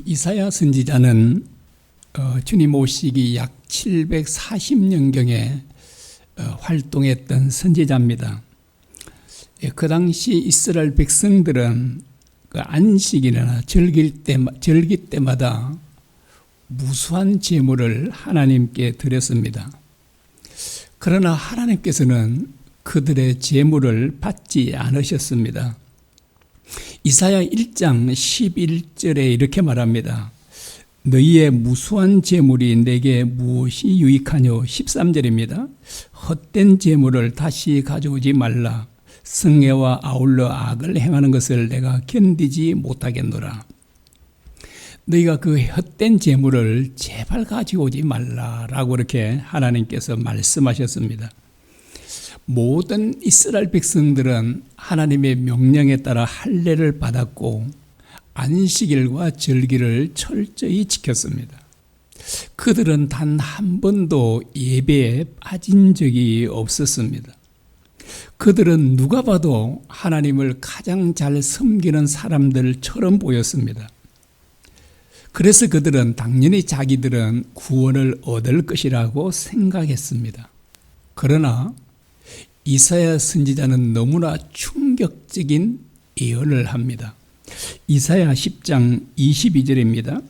이사야 선지자는 주님 오시기 약 740년경에 활동했던 선지자입니다. 그 당시 이스라엘 백성들은 그 안식일이나 절기 때마다 무수한 제물을 하나님께 드렸습니다. 그러나 하나님께서는 그들의 제물을 받지 않으셨습니다. 이사야 1장 11절에 이렇게 말합니다. 너희의 무수한 제물이 내게 무엇이 유익하뇨? 13절입니다. 헛된 제물을 다시 가져오지 말라. 성애와 아울러 악을 행하는 것을 내가 견디지 못하겠노라. 너희가 그 헛된 제물을 제발 가져오지 말라라고 이렇게 하나님께서 말씀하셨습니다. 모든 이스라엘 백성들은 하나님의 명령에 따라 할례를 받았고 안식일과 절기를 철저히 지켰습니다. 그들은 단 한 번도 예배에 빠진 적이 없었습니다. 그들은 누가 봐도 하나님을 가장 잘 섬기는 사람들처럼 보였습니다. 그래서 그들은 당연히 자기들은 구원을 얻을 것이라고 생각했습니다. 그러나 이사야 선지자는 너무나 충격적인 예언을 합니다. 이사야 10장 22절입니다.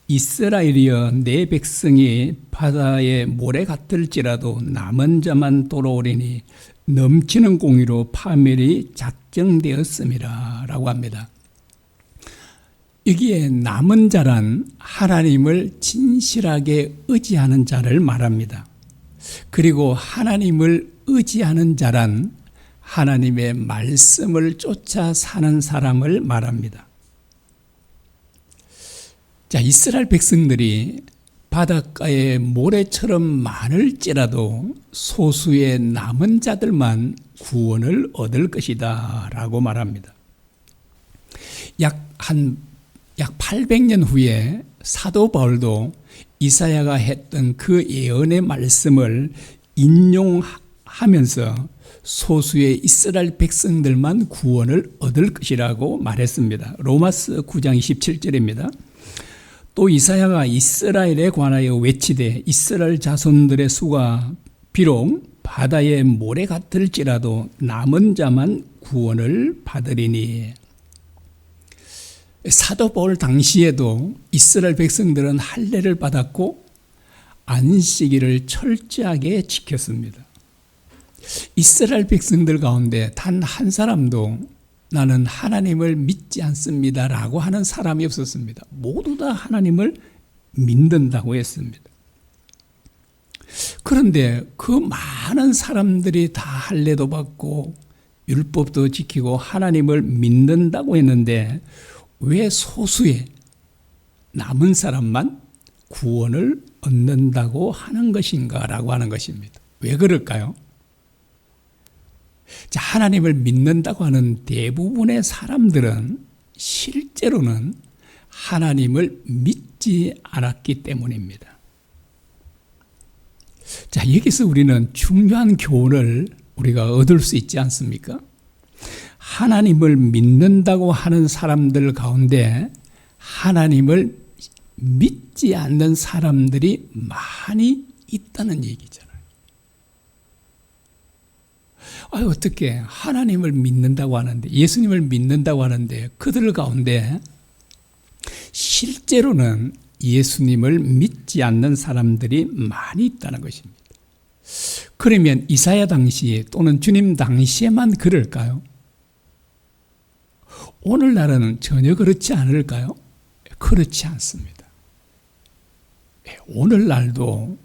이스라엘이여 내 백성이 바다의 모래 같을지라도 남은 자만 돌아오리니 넘치는 공의로 파멸이 작정되었음이라 라고 합니다. 여기에 남은 자란 하나님을 진실하게 의지하는 자를 말합니다. 그리고 하나님을 의지하는 자란 하나님의 말씀을 쫓아 사는 사람을 말합니다. 자, 이스라엘 백성들이 바닷가의 모래처럼 많을지라도 소수의 남은 자들만 구원을 얻을 것이다 라고 말합니다. 약 800년 후에 사도 바울도 이사야가 했던 그 예언의 말씀을 인용하면서 소수의 이스라엘 백성들만 구원을 얻을 것이라고 말했습니다. 로마서 9장 27절입니다. 또 이사야가 이스라엘에 관하여 외치되 이스라엘 자손들의 수가 비록 바다의 모래 같을지라도 남은 자만 구원을 받으리니. 사도 바울 당시에도 이스라엘 백성들은 할례를 받았고 안식일을 철저하게 지켰습니다. 이스라엘 백성들 가운데 단 한 사람도 나는 하나님을 믿지 않습니다 라고 하는 사람이 없었습니다. 모두 다 하나님을 믿는다고 했습니다. 그런데 그 많은 사람들이 다 할례도 받고 율법도 지키고 하나님을 믿는다고 했는데 왜 소수의 남은 사람만 구원을 얻는다고 하는 것인가 라고 하는 것입니다. 왜 그럴까요? 자, 하나님을 믿는다고 하는 대부분의 사람들은 실제로는 하나님을 믿지 않았기 때문입니다. 자, 여기서 우리는 중요한 교훈을 우리가 얻을 수 있지 않습니까? 하나님을 믿는다고 하는 사람들 가운데 하나님을 믿지 않는 사람들이 많이 있다는 얘기잖아요. 어떻게 하나님을 믿는다고 하는데, 예수님을 믿는다고 하는데 그들 가운데 실제로는 예수님을 믿지 않는 사람들이 많이 있다는 것입니다. 그러면 이사야 당시 또는 주님 당시에만 그럴까요? 오늘날은 전혀 그렇지 않을까요? 그렇지 않습니다. 오늘날도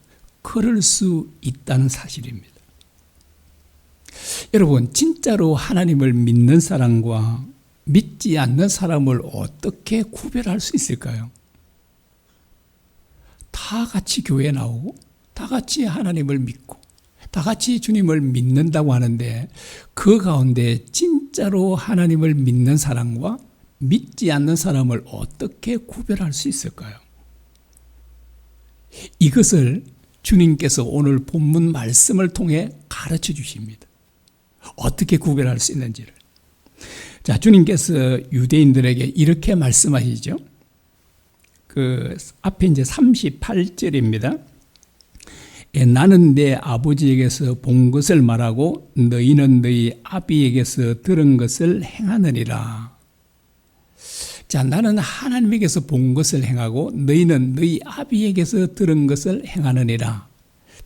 그럴 수 있다는 사실입니다. 여러분, 진짜로 하나님을 믿는 사람과 믿지 않는 사람을 어떻게 구별할 수 있을까요? 다 같이 교회에 나오고 다 같이 하나님을 믿고 다 같이 주님을 믿는다고 하는데 그 가운데 진짜로 하나님을 믿는 사람과 믿지 않는 사람을 어떻게 구별할 수 있을까요? 이것을 주님께서 오늘 본문 말씀을 통해 가르쳐 주십니다. 어떻게 구별할 수 있는지를. 자, 주님께서 유대인들에게 이렇게 말씀하시죠. 그 앞에 이제 38절입니다. 나는 내 아버지에게서 본 것을 말하고 너희는 너희 아비에게서 들은 것을 행하느니라. 자, 나는 하나님에게서 본 것을 행하고 너희는 너희 아비에게서 들은 것을 행하느니라.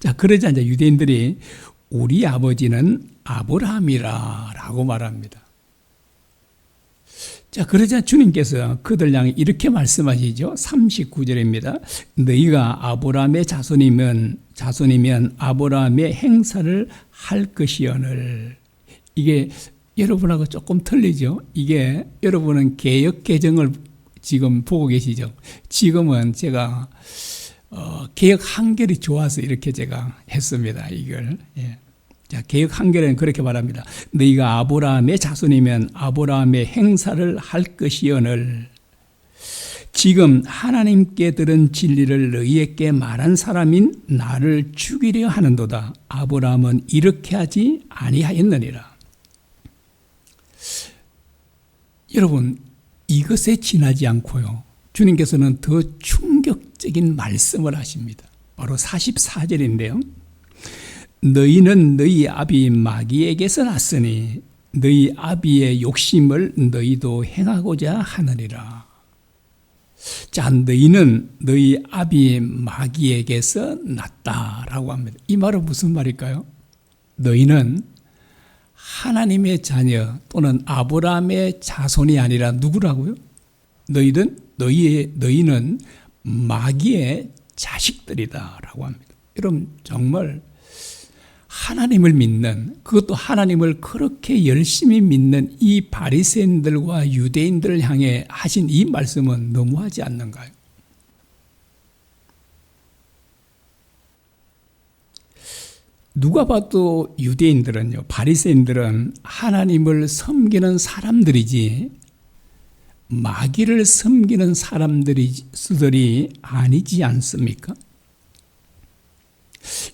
자, 그러자 이제 유대인들이 우리 아버지는 아브라함이라 라고 말합니다. 자, 그러자 주님께서 그들 향해 이렇게 말씀하시죠. 39절입니다. 너희가 아브라함의 자손이면 아브라함의 행사를 할 것이오늘. 이게 여러분하고 조금 틀리죠. 이게 여러분은 개역 개정을 지금 보고 계시죠. 지금은 제가 개역 한결이 좋아서 이렇게 제가 했습니다. 이걸. 예. 자, 개역 한결은 그렇게 말합니다. 너희가 아브라함의 자손이면 아브라함의 행사를 할 것이오늘. 지금 하나님께 들은 진리를 너희에게 말한 사람인 나를 죽이려 하는도다. 아브라함은 이렇게 하지 아니하였느니라. 여러분, 이것에 지나지 않고요, 주님께서는 더 충격적인 말씀을 하십니다. 바로 44절인데요. 너희는 너희 아비 마귀에게서 났으니 너희 아비의 욕심을 너희도 행하고자 하느니라. 자, 너희는 너희 아비 마귀에게서 났다라고 합니다. 이 말은 무슨 말일까요? 너희는 하나님의 자녀 또는 아브라함의 자손이 아니라 누구라고요? 너희는 마귀의 자식들이다라고 합니다. 여러분, 정말 하나님을 믿는, 그것도 하나님을 그렇게 열심히 믿는 이 바리새인들과 유대인들을 향해 하신 이 말씀은 너무하지 않는가요? 누가 봐도 유대인들은요, 바리새인들은 하나님을 섬기는 사람들이지 마귀를 섬기는 사람들이 아니지 않습니까?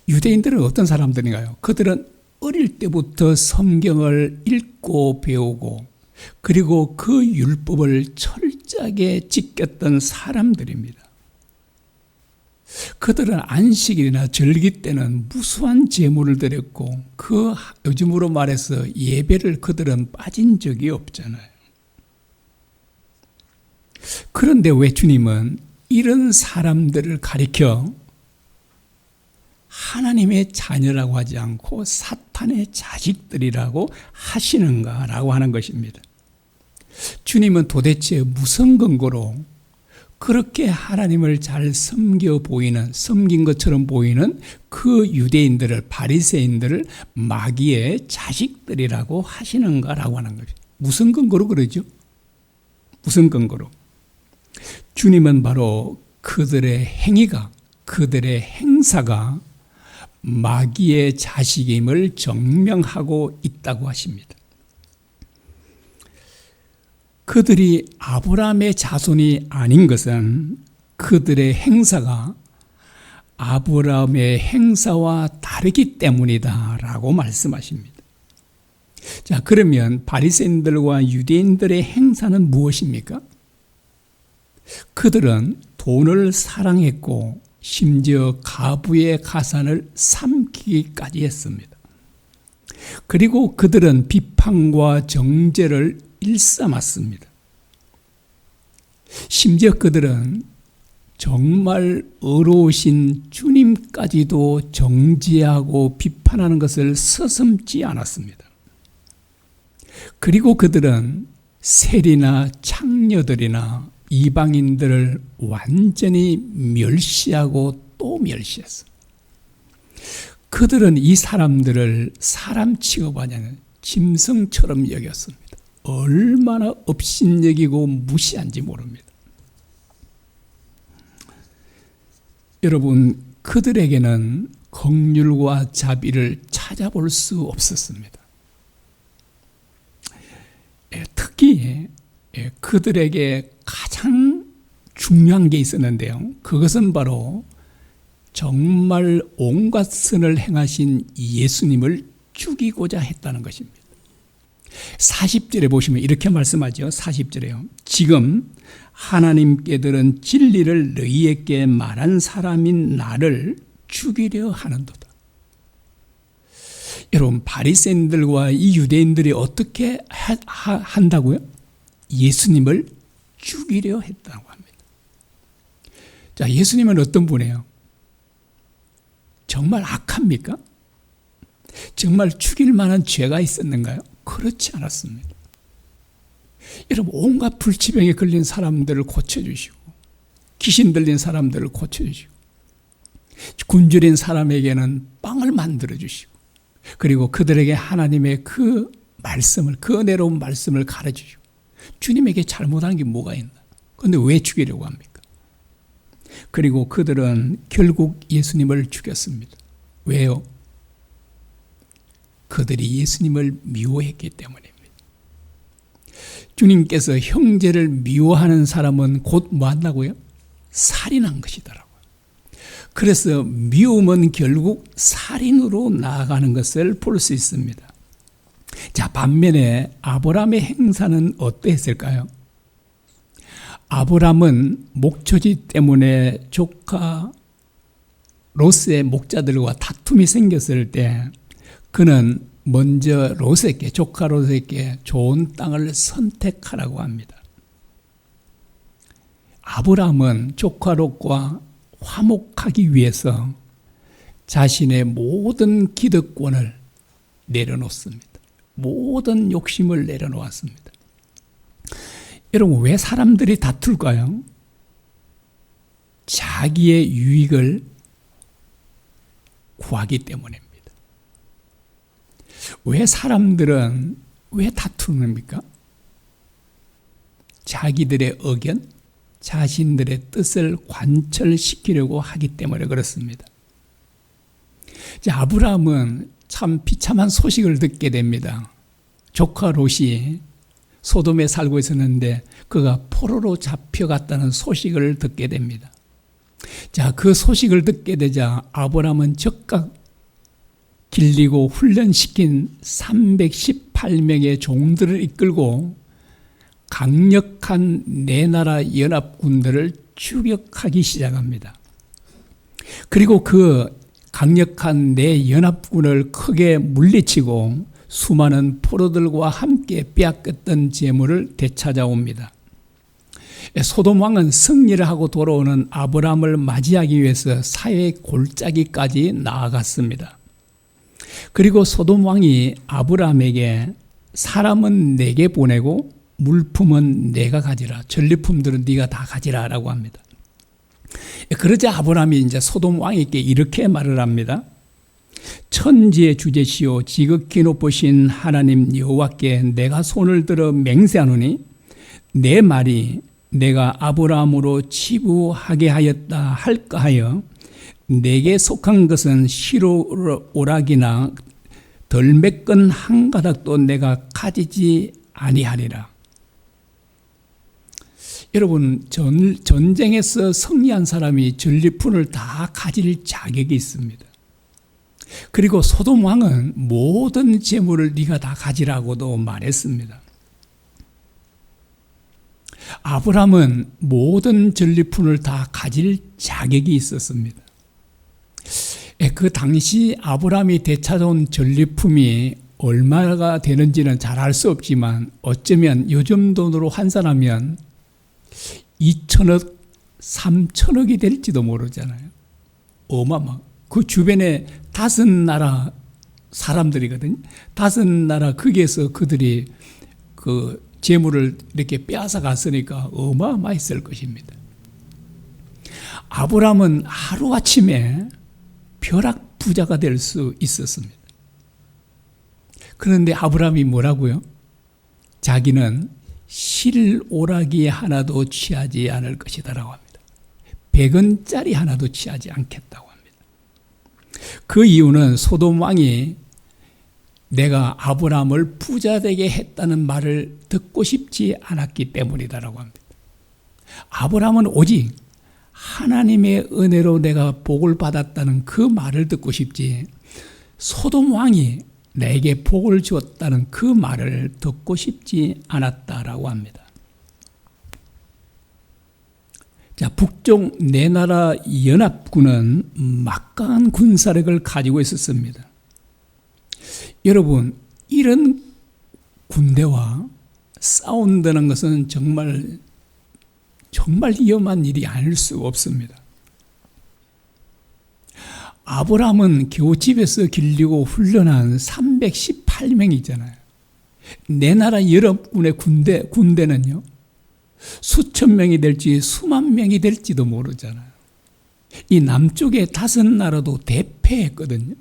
유대인들은 어떤 사람들인가요? 그들은 어릴 때부터 성경을 읽고 배우고 그리고 그 율법을 철저하게 지켰던 사람들입니다. 그들은 안식일이나 절기 때는 무수한 제물을 드렸고 그 요즘으로 말해서 예배를 그들은 빠진 적이 없잖아요. 그런데 왜 주님은 이런 사람들을 가리켜 하나님의 자녀라고 하지 않고 사탄의 자식들이라고 하시는가라고 하는 것입니다. 주님은 도대체 무슨 근거로 그렇게 하나님을 잘 섬긴 것처럼 보이는 그 유대인들을, 바리새인들을 마귀의 자식들이라고 하시는가라고 하는 것입니다. 무슨 근거로 그러죠? 무슨 근거로? 주님은 바로 그들의 행위가, 그들의 행사가 마귀의 자식임을 증명하고 있다고 하십니다. 그들이 아브라함의 자손이 아닌 것은 그들의 행사가 아브라함의 행사와 다르기 때문이다라고 말씀하십니다. 자, 그러면 바리새인들과 유대인들의 행사는 무엇입니까? 그들은 돈을 사랑했고 심지어 가부의 가산을 삼키기까지 했습니다. 그리고 그들은 비판과 정죄를 일삼았습니다. 심지어 그들은 정말 의로우신 주님까지도 정죄하고 비판하는 것을 서슴지 않았습니다. 그리고 그들은 세리나 창녀들이나 이방인들을 완전히 멸시하고 또 멸시했습니다. 그들은 이 사람들을 사람 취급하냐는 짐승처럼 여겼습니다. 얼마나 업신여기고 무시한지 모릅니다. 여러분, 그들에게는 긍휼과 자비를 찾아볼 수 없었습니다. 특히 그들에게 가장 중요한 게 있었는데요. 그것은 바로 정말 온갖 선을 행하신 예수님을 죽이고자 했다는 것입니다. 40절에 보시면 이렇게 말씀하죠. 40절에요. 지금 하나님께 들은 진리를 너희에게 말한 사람인 나를 죽이려 하는도다. 여러분, 바리새인들과 이 유대인들이 어떻게 한다고요? 예수님을 죽이려 했다고 합니다. 자, 예수님은 어떤 분이에요? 정말 악합니까? 정말 죽일 만한 죄가 있었는가요? 그렇지 않았습니다. 여러분, 온갖 불치병에 걸린 사람들을 고쳐주시고, 귀신 들린 사람들을 고쳐주시고, 굶주린 사람에게는 빵을 만들어주시고, 그리고 그들에게 하나님의 그 말씀을, 그 은혜로운 말씀을 가르쳐주시고, 주님에게 잘못한 게 뭐가 있나? 그런데 왜 죽이려고 합니까? 그리고 그들은 결국 예수님을 죽였습니다. 왜요? 그들이 예수님을 미워했기 때문입니다. 주님께서 형제를 미워하는 사람은 곧 뭐 한다고요? 살인한 것이더라고요. 그래서 미움은 결국 살인으로 나아가는 것을 볼 수 있습니다. 자, 반면에 아브라함의 행사는 어떠했을까요? 아브라함은 목초지 때문에 조카 롯의 목자들과 다툼이 생겼을 때 그는 먼저 롯에게, 조카 롯에게 좋은 땅을 선택하라고 합니다. 아브라함은 조카 롯과 화목하기 위해서 자신의 모든 기득권을 내려놓습니다. 모든 욕심을 내려놓았습니다. 여러분, 왜 사람들이 다툴까요? 자기의 유익을 구하기 때문입니다. 왜 사람들은 왜 다투는입니까? 자기들의 의견, 자신들의 뜻을 관철시키려고 하기 때문에 그렇습니다. 자, 아브라함은 참 비참한 소식을 듣게 됩니다. 조카 롯이 소돔에 살고 있었는데 그가 포로로 잡혀갔다는 소식을 듣게 됩니다. 자, 그 소식을 듣게 되자 아브라함은 즉각 길리고 훈련시킨 318명의 종들을 이끌고 강력한 네 나라 연합군들을 추격하기 시작합니다. 그리고 그 강력한 네 연합군을 크게 물리치고 수많은 포로들과 함께 빼앗겼던 재물을 되찾아옵니다. 소돔 왕은 승리를 하고 돌아오는 아브라함을 맞이하기 위해서 사회 골짜기까지 나아갔습니다. 그리고 소돔 왕이 아브라함에게 사람은 내게 보내고 물품은 내가 가지라, 전리품들은 네가 다 가지라 라고 합니다. 그러자 아브라함이 이제 소돔 왕에게 이렇게 말을 합니다. 천지의 주제시오 지극히 높으신 하나님 여호와께 내가 손을 들어 맹세하노니 내 말이 내가 아브라함으로 치부하게 하였다 할까 하여 내게 속한 것은 시로 오락이나 덜 맺건 한 가닥도 내가 가지지 아니하리라. 여러분, 전쟁에서 승리한 사람이 전리품을 다 가질 자격이 있습니다. 그리고 소돔 왕은 모든 재물을 네가 다 가지라고도 말했습니다. 아브라함은 모든 전리품을 다 가질 자격이 있었습니다. 그 당시 아브라함이 되찾아온 전리품이 얼마가 되는지는 잘 알 수 없지만 어쩌면 요즘 돈으로 환산하면 2천억, 3천억이 될지도 모르잖아요. 어마어마. 그 주변에 5나라 사람들이거든요. 5나라 거기에서 그들이 그 재물을 이렇게 빼앗아 갔으니까 어마어마했을 것입니다. 아브라함은 하루아침에 벼락 부자가 될 수 있었습니다. 그런데 아브라함이 뭐라고요? 자기는 실오라기 하나도 취하지 않을 것이다라고 합니다. 100원짜리 하나도 취하지 않겠다고 합니다. 그 이유는 소돔 왕이 내가 아브라함을 부자 되게 했다는 말을 듣고 싶지 않았기 때문이다라고 합니다. 아브라함은 오직 하나님의 은혜로 내가 복을 받았다는 그 말을 듣고 싶지 소돔 왕이 내게 복을 주었다는 그 말을 듣고 싶지 않았다라고 합니다. 자, 북쪽 네 나라 연합군은 막강한 군사력을 가지고 있었습니다. 여러분, 이런 군대와 싸운다는 것은 정말 위험한 일이 아닐 수가 없습니다. 아브라함은 겨우 집에서 길리고 훈련한 318명이잖아요. 네 나라 연합군의 군대는요, 수천 명이 될지 수만 명이 될지도 모르잖아요. 이 남쪽의 5나라도 대패했거든요.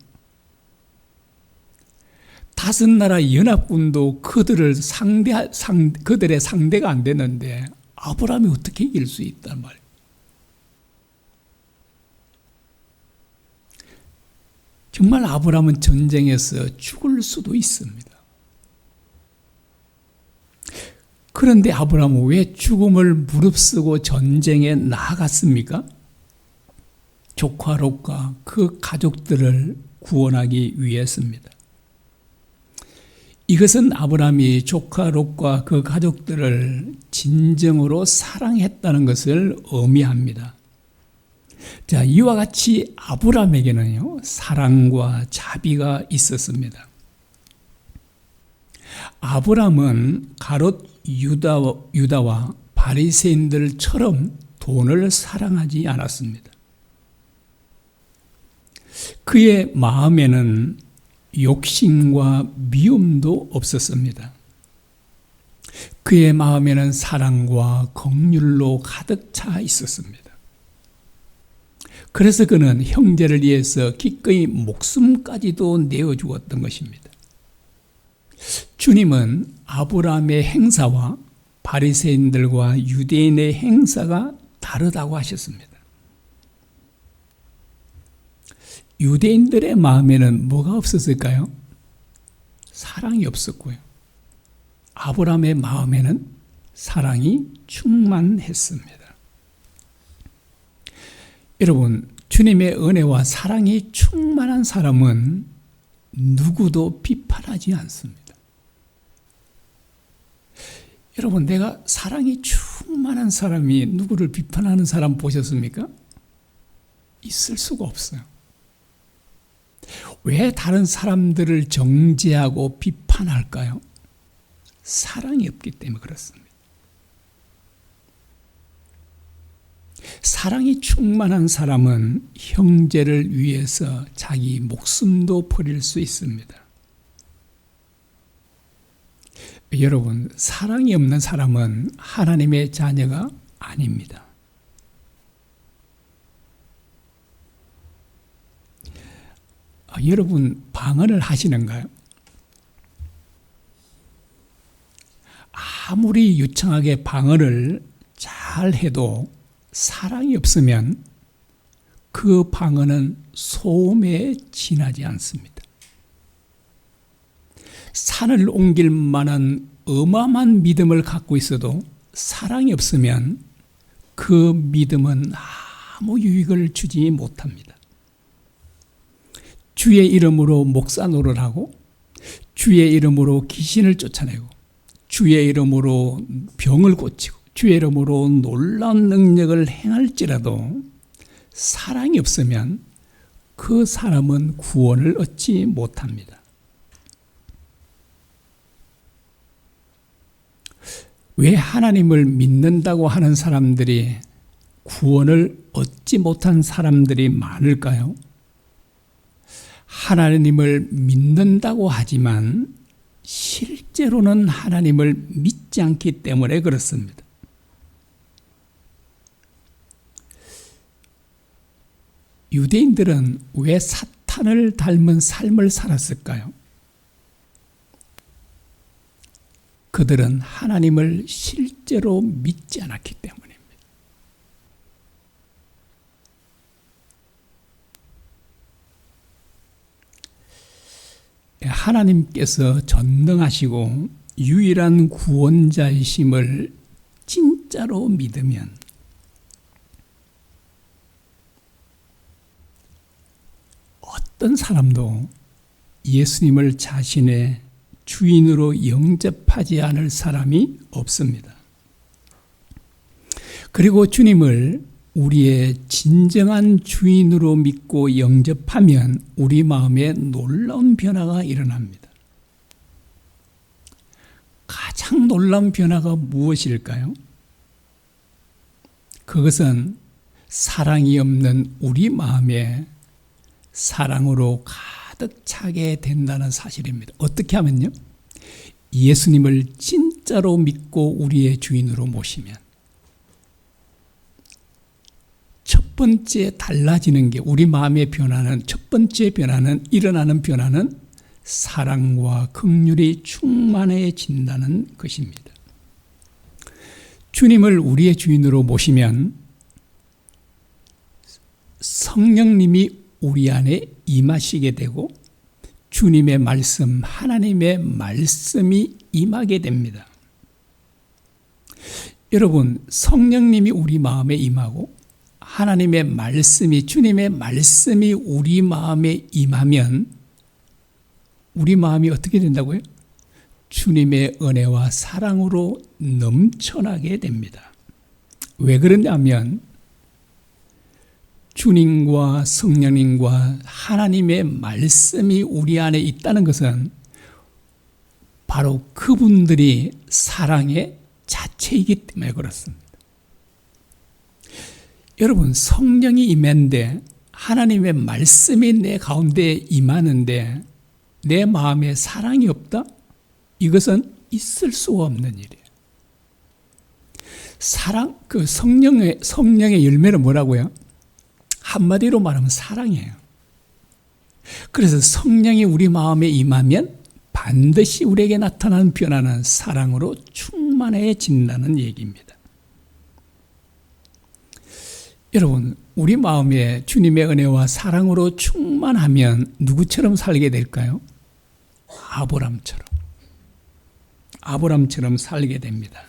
5나라 연합군도 그들의 상대가 안 되는데 아브라함이 어떻게 이길 수 있단 말이에요. 정말 아브라함은 전쟁에서 죽을 수도 있습니다. 그런데 아브라함은 왜 죽음을 무릅쓰고 전쟁에 나아갔습니까? 조카 롯과 그 가족들을 구원하기 위해서입니다. 이것은 아브라함이 조카 롯과 그 가족들을 진정으로 사랑했다는 것을 의미합니다. 자, 이와 같이 아브라함에게는요, 사랑과 자비가 있었습니다. 아브라함은 가롯 유다와 바리새인들처럼 돈을 사랑하지 않았습니다. 그의 마음에는 욕심과 미움도 없었습니다. 그의 마음에는 사랑과 긍휼로 가득 차 있었습니다. 그래서 그는 형제를 위해서 기꺼이 목숨까지도 내어주었던 것입니다. 주님은 아브라함의 행사와 바리새인들과 유대인의 행사가 다르다고 하셨습니다. 유대인들의 마음에는 뭐가 없었을까요? 사랑이 없었고요. 아브라함의 마음에는 사랑이 충만했습니다. 여러분, 주님의 은혜와 사랑이 충만한 사람은 누구도 비판하지 않습니다. 여러분, 내가 사랑이 충만한 사람이 누구를 비판하는 사람 보셨습니까? 있을 수가 없어요. 왜 다른 사람들을 정죄하고 비판할까요? 사랑이 없기 때문에 그렇습니다. 사랑이 충만한 사람은 형제를 위해서 자기 목숨도 버릴 수 있습니다. 여러분, 사랑이 없는 사람은 하나님의 자녀가 아닙니다. 여러분, 방언을 하시는가요? 아무리 유창하게 방언을 잘 해도 사랑이 없으면 그 방언은 소음에 지나지 않습니다. 산을 옮길 만한 어마어마한 믿음을 갖고 있어도 사랑이 없으면 그 믿음은 아무 유익을 주지 못합니다. 주의 이름으로 목사 노릇을 하고, 주의 이름으로 귀신을 쫓아내고, 주의 이름으로 병을 고치고, 주의 이름으로 놀라운 능력을 행할지라도 사랑이 없으면 그 사람은 구원을 얻지 못합니다. 왜 하나님을 믿는다고 하는 사람들이 구원을 얻지 못한 사람들이 많을까요? 하나님을 믿는다고 하지만 실제로는 하나님을 믿지 않기 때문에 그렇습니다. 유대인들은 왜 사탄을 닮은 삶을 살았을까요? 그들은 하나님을 실제로 믿지 않았기 때문입니다. 하나님께서 전능하시고 유일한 구원자이심을 진짜로 믿으면 어떤 사람도 예수님을 자신의 주인으로 영접하지 않을 사람이 없습니다. 그리고 주님을 우리의 진정한 주인으로 믿고 영접하면 우리 마음에 놀라운 변화가 일어납니다. 가장 놀라운 변화가 무엇일까요? 그것은 사랑이 없는 우리 마음에 사랑으로 가득 차게 된다는 사실입니다. 어떻게 하면요? 예수님을 진짜로 믿고 우리의 주인으로 모시면 첫 번째 달라지는 게 우리 마음의 변화는 첫 번째 변화는 일어나는 변화는 사랑과 긍휼이 충만해진다는 것입니다. 주님을 우리의 주인으로 모시면 성령님이 우리 안에 임하시게 되고 주님의 말씀, 하나님의 말씀이 임하게 됩니다. 여러분, 성령님이 우리 마음에 임하고 하나님의 말씀이, 주님의 말씀이 우리 마음에 임하면 우리 마음이 어떻게 된다고요? 주님의 은혜와 사랑으로 넘쳐나게 됩니다. 왜 그러냐면 주님과 성령님과 하나님의 말씀이 우리 안에 있다는 것은 바로 그분들이 사랑의 자체이기 때문에 그렇습니다. 여러분, 성령이 임했는데 하나님의 말씀이 내 가운데 임하는데 내 마음에 사랑이 없다? 이것은 있을 수가 없는 일이에요. 사랑, 그 성령의 열매는 뭐라고요? 한마디로 말하면 사랑이에요. 그래서 성령이 우리 마음에 임하면 반드시 우리에게 나타나는 변화는 사랑으로 충만해진다는 얘기입니다. 여러분, 우리 마음에 주님의 은혜와 사랑으로 충만하면 누구처럼 살게 될까요? 아브람처럼 살게 됩니다.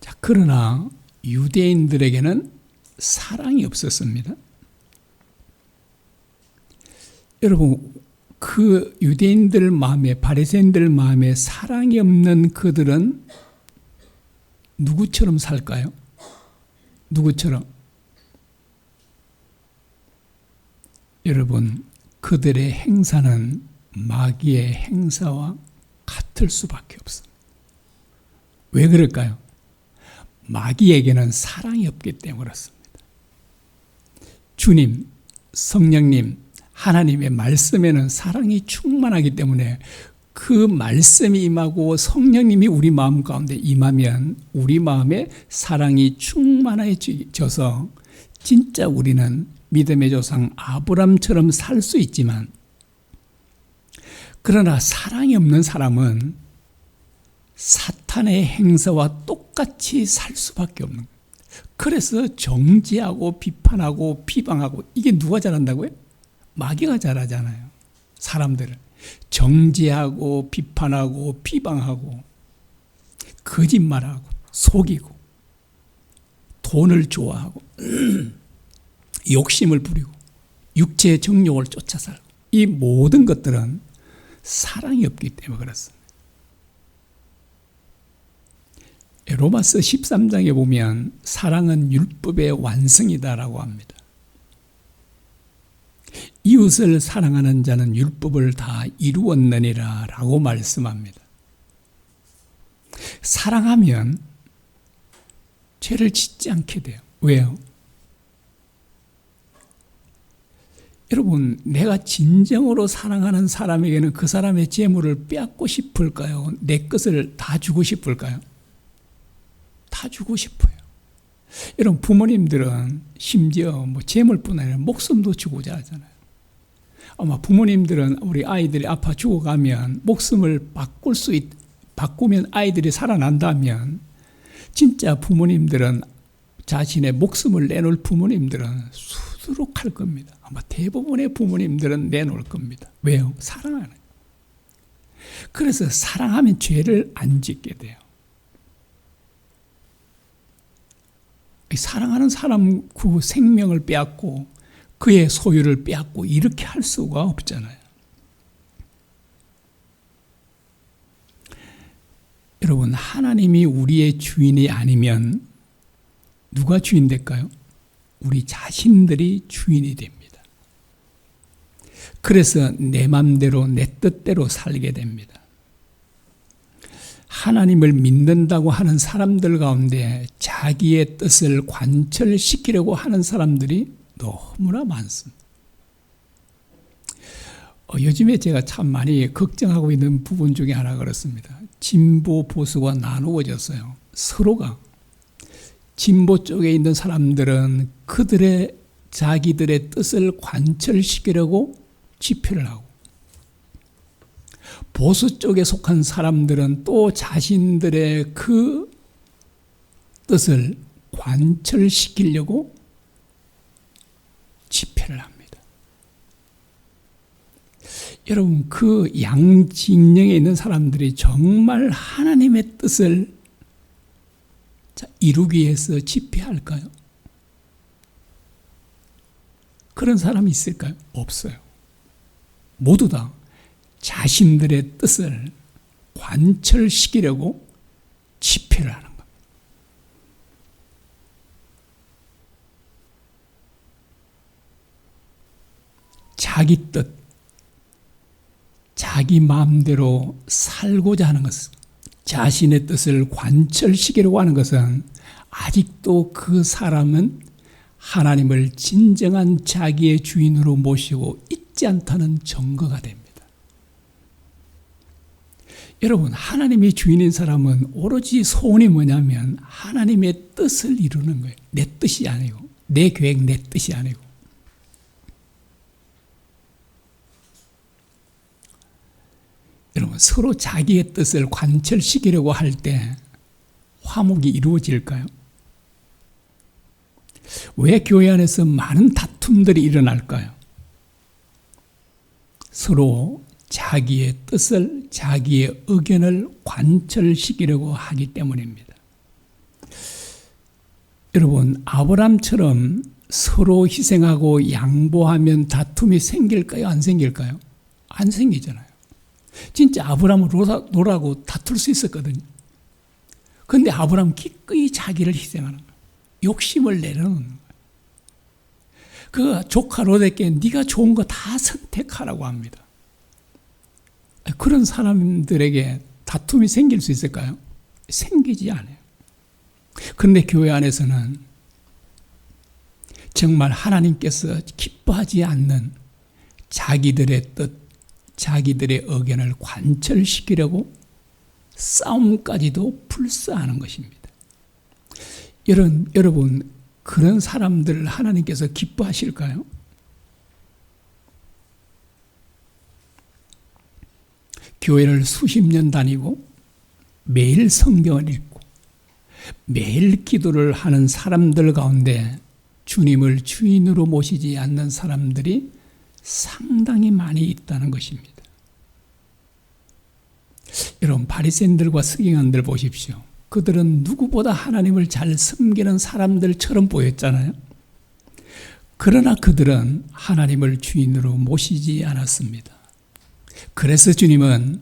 자, 그러나 유대인들에게는 사랑이 없었습니다. 여러분, 그 유대인들 마음에, 바리새인들 마음에 사랑이 없는 그들은 누구처럼 살까요? 누구처럼? 여러분, 그들의 행사는 마귀의 행사와 같을 수밖에 없습니다. 왜 그럴까요? 마귀에게는 사랑이 없기 때문에 그렇습니다. 주님, 성령님, 하나님의 말씀에는 사랑이 충만하기 때문에 그 말씀이 임하고 성령님이 우리 마음 가운데 임하면 우리 마음에 사랑이 충만해져서 진짜 우리는 믿음의 조상 아브람처럼 살 수 있지만, 그러나 사랑이 없는 사람은 사탄의 행사와 똑같이 살 수밖에 없는 거예요. 그래서 정죄하고 비판하고 비방하고, 이게 누가 잘한다고요? 마귀가 잘하잖아요. 사람들을 정죄하고 비판하고 비방하고 거짓말하고 속이고 돈을 좋아하고 욕심을 부리고 육체의 정욕을 쫓아 살고, 이 모든 것들은 사랑이 없기 때문에 그렇습니다. 로마서 13장에 보면 사랑은 율법의 완성이다라고 합니다. 이웃을 사랑하는 자는 율법을 다 이루었느니라 라고 말씀합니다. 사랑하면 죄를 짓지 않게 돼요. 왜요? 여러분, 내가 진정으로 사랑하는 사람에게는 그 사람의 재물을 빼앗고 싶을까요? 내 것을 다 주고 싶을까요? 다 주고 싶어요. 여러분, 부모님들은 심지어 재물뿐 아니라 목숨도 주고자 하잖아요. 아마 부모님들은 우리 아이들이 아파 죽어가면 목숨을 바꾸면 아이들이 살아난다면, 진짜 부모님들은, 자신의 목숨을 내놓을 부모님들은 수두룩할 겁니다. 아마 대부분의 부모님들은 내놓을 겁니다. 왜요? 사랑하는. 그래서 사랑하면 죄를 안 짓게 돼요. 사랑하는 사람 그 생명을 빼앗고 그의 소유를 빼앗고 이렇게 할 수가 없잖아요. 여러분, 하나님이 우리의 주인이 아니면 누가 주인 될까요? 우리 자신들이 주인이 됩니다. 그래서 내 맘대로 내 뜻대로 살게 됩니다. 하나님을 믿는다고 하는 사람들 가운데 자기의 뜻을 관철시키려고 하는 사람들이 너무나 많습니다. 요즘에 제가 참 많이 걱정하고 있는 부분 중에 하나가 그렇습니다. 진보 보수가 나누어졌어요. 서로가 진보 쪽에 있는 사람들은 그들의 자기들의 뜻을 관철시키려고 집회를 하고, 보수 쪽에 속한 사람들은 또 자신들의 그 뜻을 관철시키려고 집회를 합니다. 여러분, 그 양진영에 있는 사람들이 정말 하나님의 뜻을 이루기 위해서 집회할까요? 그런 사람이 있을까요? 없어요. 모두 다 자신들의 뜻을 관철시키려고 집회를 하는 겁니다. 자기 뜻, 자기 마음대로 살고자 하는 것은, 자신의 뜻을 관철시키려고 하는 것은 아직도 그 사람은 하나님을 진정한 자기의 주인으로 모시고 있지 않다는 증거가 됩니다. 여러분, 하나님이 주인인 사람은 오로지 소원이 뭐냐면 하나님의 뜻을 이루는 거예요. 내 뜻이 아니고, 내 계획, 내 뜻이 아니고. 여러분, 서로 자기의 뜻을 관철시키려고 할 때 화목이 이루어질까요? 왜 교회 안에서 많은 다툼들이 일어날까요? 서로 자기의 뜻을, 자기의 의견을 관철시키려고 하기 때문입니다. 여러분, 아브라함처럼 서로 희생하고 양보하면 다툼이 생길까요? 안 생길까요? 안 생기잖아요. 진짜 아브라함은 노라고 다툴 수 있었거든요. 그런데 아브라함은 기꺼이 자기를 희생하는 거예요. 욕심을 내려놓는 거예요. 그 조카 롯에게 네가 좋은 거 다 선택하라고 합니다. 그런 사람들에게 다툼이 생길 수 있을까요? 생기지 않아요. 그런데 교회 안에서는 정말 하나님께서 기뻐하지 않는 자기들의 뜻, 자기들의 의견을 관철시키려고 싸움까지도 불사하는 것입니다. 여러분, 그런 사람들을 하나님께서 기뻐하실까요? 교회를 수십 년 다니고 매일 성경을 읽고 매일 기도를 하는 사람들 가운데 주님을 주인으로 모시지 않는 사람들이 상당히 많이 있다는 것입니다. 여러분, 바리새인들과 서기관들 보십시오. 그들은 누구보다 하나님을 잘 섬기는 사람들처럼 보였잖아요. 그러나 그들은 하나님을 주인으로 모시지 않았습니다. 그래서 주님은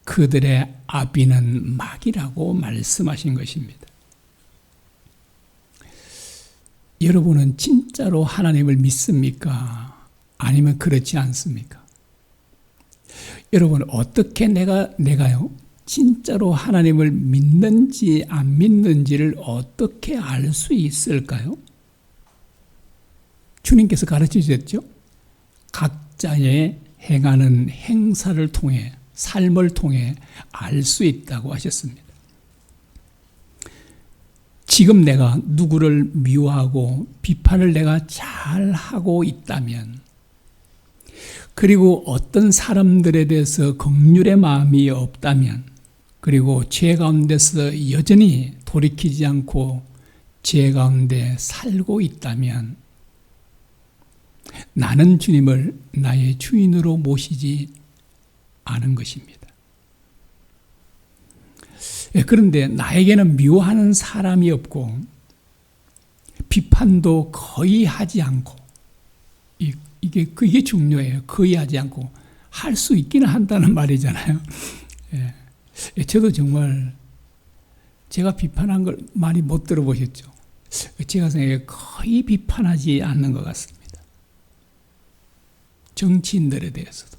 그들의 아비는 마귀라고 말씀하신 것입니다. 여러분은 진짜로 하나님을 믿습니까? 아니면 그렇지 않습니까? 여러분, 어떻게 내가요? 진짜로 하나님을 믿는지 안 믿는지를 어떻게 알 수 있을까요? 주님께서 가르쳐 주셨죠? 각자의 행하는 행사를 통해, 삶을 통해 알 수 있다고 하셨습니다. 지금 내가 누구를 미워하고 비판을 내가 잘하고 있다면, 그리고 어떤 사람들에 대해서 긍휼의 마음이 없다면, 그리고 죄 가운데서 여전히 돌이키지 않고 죄 가운데 살고 있다면 나는 주님을 나의 주인으로 모시지 않은 것입니다. 그런데 나에게는 미워하는 사람이 없고 비판도 거의 하지 않고, 이게 중요해요. 거의 하지 않고 할 수 있기는 한다는 말이잖아요. 저도 정말 제가 비판한 걸 많이 못 들어보셨죠? 제가 생각해 거의 비판하지 않는 것 같습니다. 정치인들에 대해서도.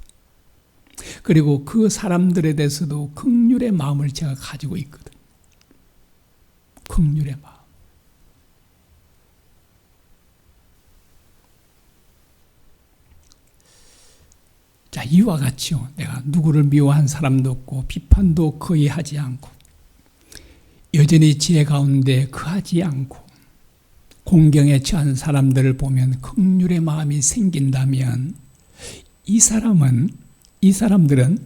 그리고 그 사람들에 대해서도 긍휼의 마음을 제가 가지고 있거든요. 긍휼의 마음. 자, 이와 같이요. 내가 누구를 미워한 사람도 없고 비판도 거의 하지 않고 여전히 제 가운데 거하지 않고 공경에 처한 사람들을 보면 긍휼의 마음이 생긴다면 이 사람들은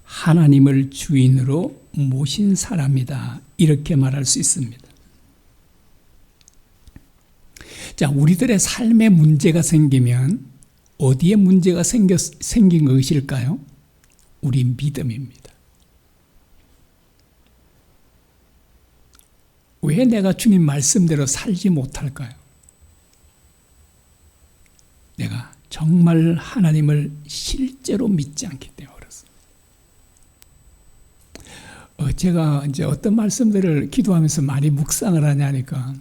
하나님을 주인으로 모신 사람이다. 이렇게 말할 수 있습니다. 자, 우리들의 삶에 문제가 생기면 어디에 문제가 생긴 것일까요? 우리 믿음입니다. 왜 내가 주님 말씀대로 살지 못할까요? 내가 정말 하나님을 실제로 믿지 않기 때문에 그렇습니다. 제가 이제 어떤 말씀들을 기도하면서 많이 묵상을 하냐니까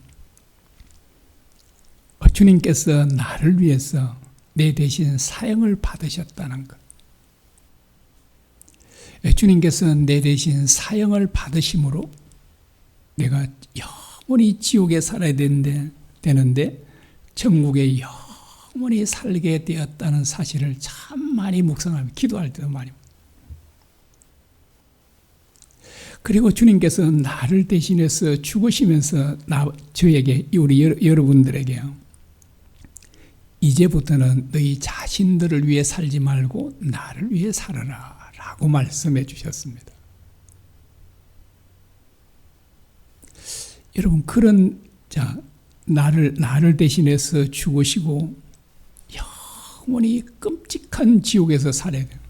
주님께서 나를 위해서 내 대신 사형을 받으셨다는 것. 주님께서 내 대신 사형을 받으심으로 내가 영원히 지옥에 살아야 되는데 천국에 영원히 살게 되었다는 사실을 참 많이 묵상하며 기도할 때도 많이. 그리고 주님께서 나를 대신해서 죽으시면서 저에게 우리 여러분들에게요. 이제부터는 너희 자신들을 위해 살지 말고 나를 위해 살아라 라고 말씀해 주셨습니다. 여러분 그런 나를 대신해서 죽으시고 영원히 끔찍한 지옥에서 살아야 돼요.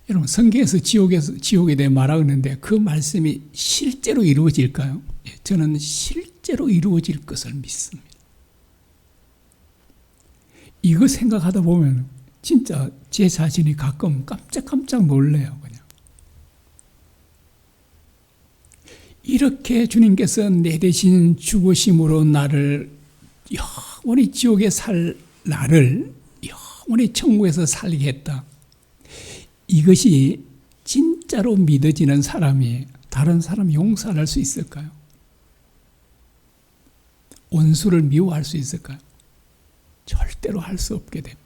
여러분 성경에서 지옥에 대해 말하는데 그 말씀이 실제로 이루어질까요? 저는 실제로 이루어질 것을 믿습니다. 이거 생각하다 보면 진짜 제 자신이 가끔 깜짝 놀래요. 그냥. 이렇게 주님께서 내 대신 죽으심으로 나를 영원히 지옥에 살 나를 영원히 천국에서 살게 했다. 이것이 진짜로 믿어지는 사람이 다른 사람 용서할 수 있을까요? 원수를 미워할 수 있을까요? 절대로 할 수 없게 됩니다.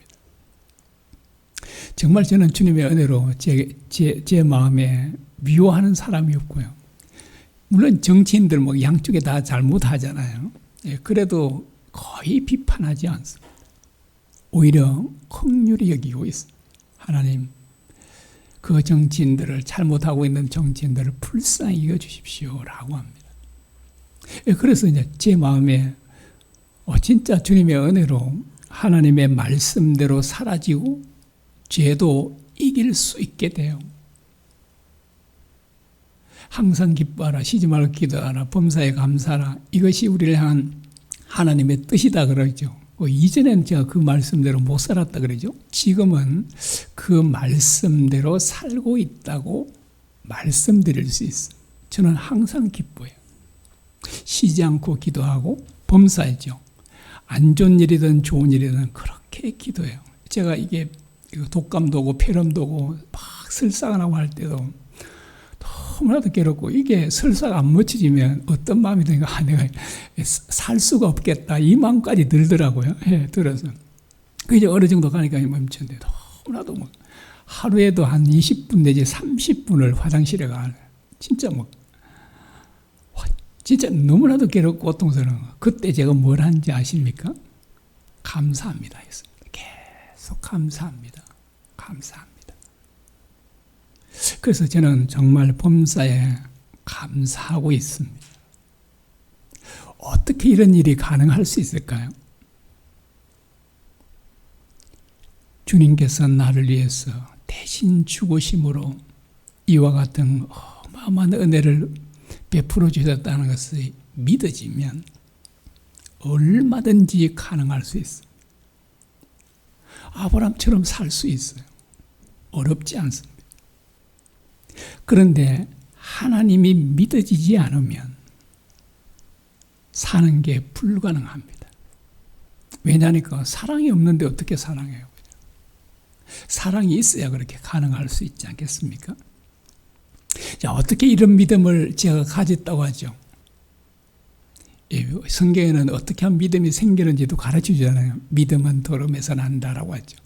정말 저는 주님의 은혜로 제 마음에 미워하는 사람이 없고요. 물론 정치인들 양쪽에 다 잘못하잖아요. 그래도 거의 비판하지 않습니다. 오히려 긍휼히 여기고 있습니다. 하나님, 그 정치인들을 잘못하고 있는 정치인들을 불쌍히 여겨주십시오라고 합니다. 그래서 이제 제 마음에 진짜 주님의 은혜로 하나님의 말씀대로 사라지고 죄도 이길 수 있게 돼요. 항상 기뻐하라, 쉬지 말고 기도하라, 범사에 감사하라. 이것이 우리를 향한 하나님의 뜻이다 그러죠. 이전에는 제가 그 말씀대로 못 살았다 그러죠. 지금은 그 말씀대로 살고 있다고 말씀드릴 수 있어요. 저는 항상 기뻐해요. 쉬지 않고 기도하고 범사이죠. 안 좋은 일이든 좋은 일이든 그렇게 기도해요. 제가 이게 독감도 오고 폐렴도 오고 막 설사가 나고 할 때도 너무나도 괴롭고 이게 설사가 안 멎어지면 어떤 마음이 드니까 내가 살 수가 없겠다 이 마음까지 들더라고요. 들어서 이제 어느 정도 가니까 멈췄는데 너무나도 하루에도 한 20분 내지 30분을 화장실에 가요. 진짜 진짜 너무나도 괴롭고 고통스러운 거. 그때 제가 뭘 한지 아십니까? 감사합니다 했습니다. 계속 감사합니다. 감사합니다. 그래서 저는 정말 범사에 감사하고 있습니다. 어떻게 이런 일이 가능할 수 있을까요? 주님께서 나를 위해서 대신 죽으심으로 이와 같은 어마어마한 은혜를 베풀어 주셨다는 것이 믿어지면 얼마든지 가능할 수 있어요. 아브라함처럼 살 수 있어요. 어렵지 않습니다. 그런데 하나님이 믿어지지 않으면 사는 게 불가능합니다. 왜냐니까 사랑이 없는데 어떻게 사랑해요? 사랑이 있어야 그렇게 가능할 수 있지 않겠습니까? 자, 어떻게 이런 믿음을 제가 가졌다고 하죠? 예, 성경에는 어떻게 하면 믿음이 생기는지도 가르쳐 주잖아요. 믿음은 들음에서 난다라고 하죠.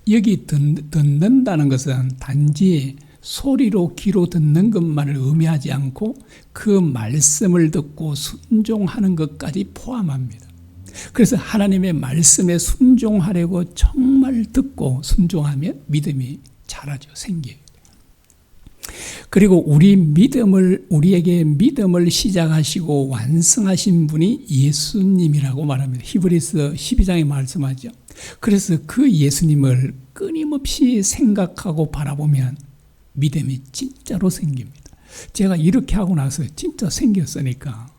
여기 듣는다는 것은 단지 소리로 귀로 듣는 것만을 의미하지 않고 그 말씀을 듣고 순종하는 것까지 포함합니다. 그래서 하나님의 말씀에 순종하려고 정말 듣고 순종하면 믿음이 자라죠. 생겨요. 그리고 우리에게 믿음을 시작하시고 완성하신 분이 예수님이라고 말합니다. 히브리서 12장에 말씀하죠. 그래서 그 예수님을 끊임없이 생각하고 바라보면 믿음이 진짜로 생깁니다. 제가 이렇게 하고 나서 진짜 생겼으니까.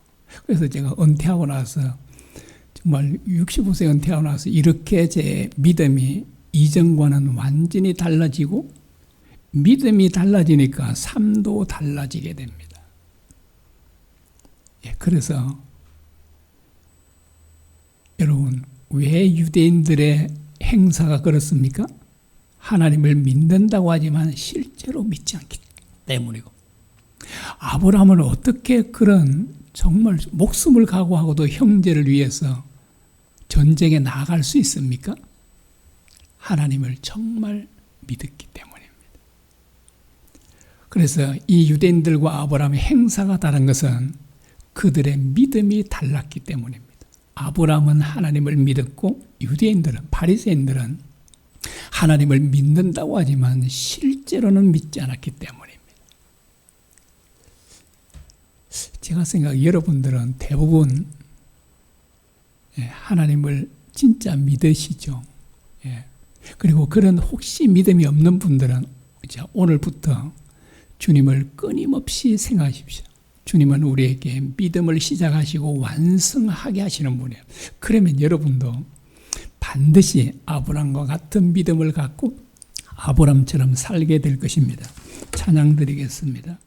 그래서 제가 은퇴하고 나서 정말 65세 은퇴하고 나서 이렇게 제 믿음이 이전과는 완전히 달라지고 믿음이 달라지니까 삶도 달라지게 됩니다. 예, 그래서 여러분, 왜 유대인들의 행사가 그렇습니까? 하나님을 믿는다고 하지만 실제로 믿지 않기 때문이고, 아브라함은 어떻게 그런 정말 목숨을 각오하고도 형제를 위해서 전쟁에 나아갈 수 있습니까? 하나님을 정말 믿었기 때문입니다. 그래서 이 유대인들과 아브라함의 행사가 다른 것은 그들의 믿음이 달랐기 때문입니다. 아브라함은 하나님을 믿었고 유대인들은, 바리새인들은 하나님을 믿는다고 하지만 실제로는 믿지 않았기 때문입니다. 제가 생각해 여러분들은 대부분 하나님을 진짜 믿으시죠. 그리고 그런 혹시 믿음이 없는 분들은 오늘부터 주님을 끊임없이 생각하십시오. 주님은 우리에게 믿음을 시작하시고 완성하게 하시는 분이에요. 그러면 여러분도 반드시 아브라함과 같은 믿음을 갖고 아브라함처럼 살게 될 것입니다. 찬양 드리겠습니다.